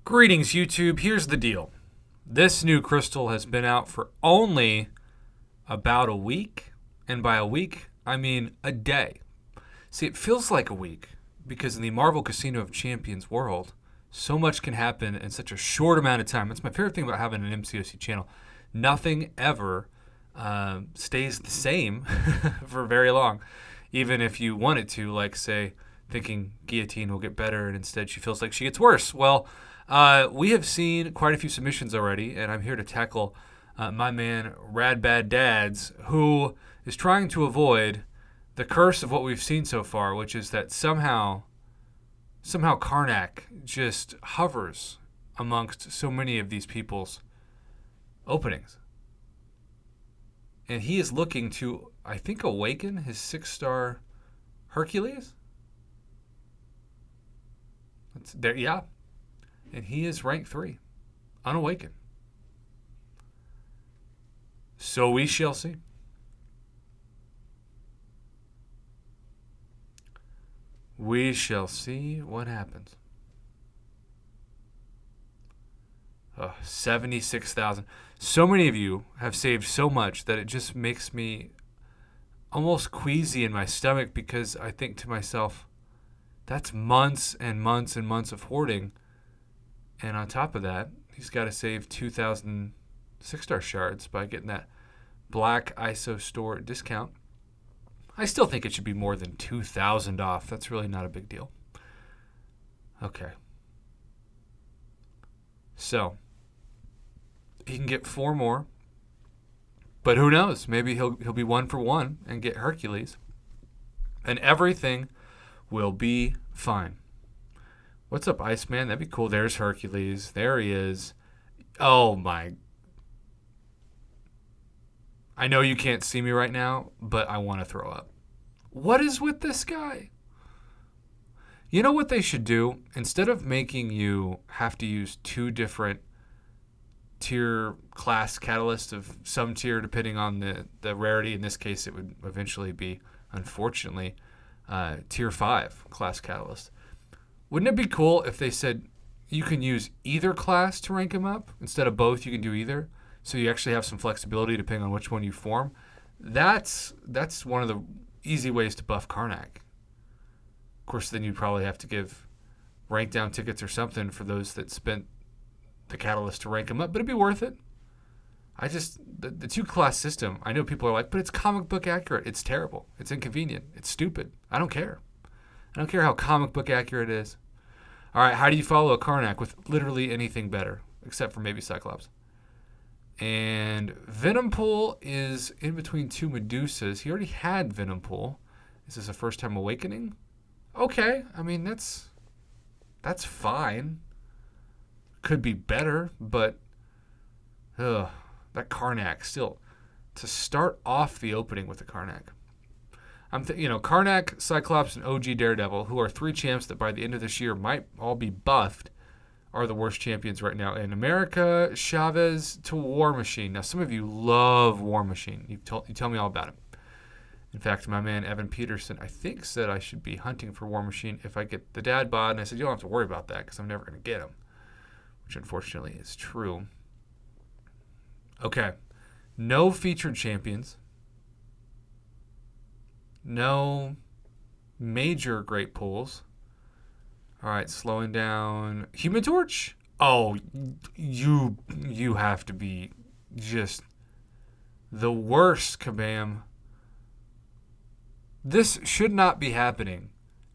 Greetings, YouTube. Here's the deal. This new crystal has been out for only about a week. And by a week, I mean a day. See, it feels like a week because in the Marvel Casino of Champions world, so much can happen in such a short amount of time. That's my favorite thing about having an MCOC channel. Nothing ever stays the same for very long. Even if you want it to, like, say, thinking Guillotine will get better and instead she feels like she gets worse. Well, we have seen quite a few submissions already, and I'm here to tackle my man RadBadDad, who is trying to avoid the curse of what we've seen so far, which is that somehow Karnak just hovers amongst so many of these people's openings. And he is looking to, I think, awaken his 6-star Hercules. There, yeah. And he is rank 3, unawakened. So we shall see. We shall see what happens. 76,000. So many of you have saved so much that it just makes me almost queasy in my stomach because I think to myself, that's months and months and months of hoarding. And on top of that, he's got to save 2,000 6-star shards by getting that black ISO store discount. I still think it should be more than 2,000 off. That's really not a big deal. Okay. So, he can get 4 more. But who knows? Maybe he'll be 1 for 1 and get Hercules. And everything will be fine. What's up, Iceman? That'd be cool. There's Hercules. There he is. Oh, my. I know you can't see me right now, but I want to throw up. What is with this guy? You know what they should do? Instead of making you have to use 2 different tier class catalysts of some tier depending on the rarity, in this case it would eventually be, unfortunately, tier 5 class catalyst. Wouldn't it be cool if they said you can use either class to rank him up? Instead of both, you can do either. So you actually have some flexibility depending on which one you form. That's one of the easy ways to buff Karnak. Of course, then you'd probably have to give rank down tickets or something for those that spent the catalyst to rank him up, but it'd be worth it. The 2-class system, I know people are like, but it's comic book accurate. It's terrible. It's inconvenient. It's stupid. I don't care. I don't care how comic book accurate it is. All right, how do you follow a Karnak with literally anything better, except for maybe Cyclops? And Venom Pool is in between 2 Medusas. He already had Venom Pool. Is this a first-time awakening? Okay, I mean, that's fine. Could be better, but that Karnak still. To start off the opening with the Karnak. Karnak, Cyclops, and OG Daredevil, who are 3 champs that by the end of this year might all be buffed, are the worst champions right now. In America, Chavez to War Machine. Now, some of you love War Machine. You tell me all about it. In fact, my man Evan Peterson, I think, said I should be hunting for War Machine if I get the dad bod. And I said, you don't have to worry about that because I'm never going to get him, which unfortunately is true. Okay. No featured champions. No major great pulls. All right, slowing down. Human Torch? Oh, you have to be just the worst, Kabam. This should not be happening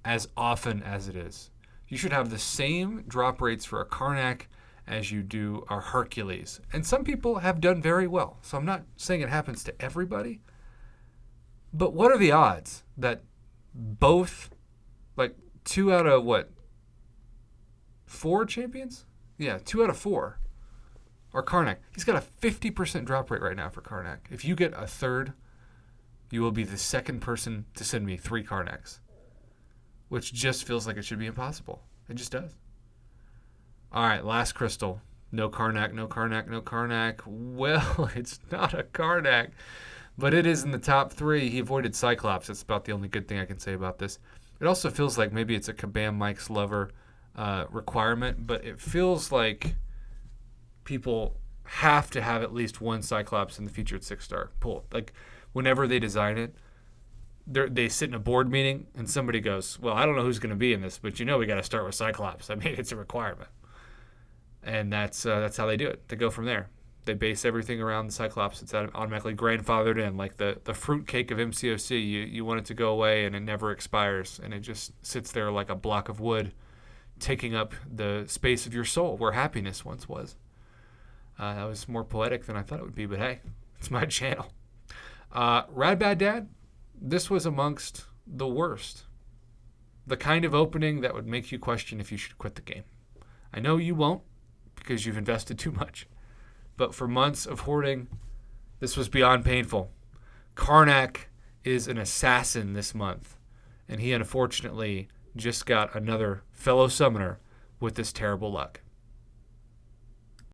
as often as it is. You should have the same drop rates for a Karnak as you do a Hercules. And some people have done very well. So I'm not saying it happens to everybody. But what are the odds that both, like 2 out of 4 champions? Yeah, 2 out of 4 are Karnak. He's got a 50% drop rate right now for Karnak. If you get a third, you will be the second person to send me 3 Karnaks, which just feels like it should be impossible. It just does. All right, last crystal. No Karnak, no Karnak, no Karnak. Well, it's not a Karnak. But it is in the top 3. He avoided Cyclops. That's about the only good thing I can say about this. It also feels like maybe it's a Kabam Mike's Lover requirement, but it feels like people have to have at least one Cyclops in the featured 6-star pool. Like whenever they design it, they sit in a board meeting and somebody goes, well, I don't know who's going to be in this, but we got to start with Cyclops. I mean, it's a requirement. And that's how they do it. They go from there. They base everything around the Cyclops. It's automatically grandfathered in, like the fruitcake of MCOC. You want it to go away and it never expires, and it just sits there like a block of wood, taking up the space of your soul where happiness once was. That was more poetic than I thought it would be, but hey, it's my channel. RadBadDad, this was amongst the worst. The kind of opening that would make you question if you should quit the game. I know you won't because you've invested too much. But for months of hoarding, this was beyond painful. Karnak is an assassin this month, and he unfortunately just got another fellow summoner with this terrible luck.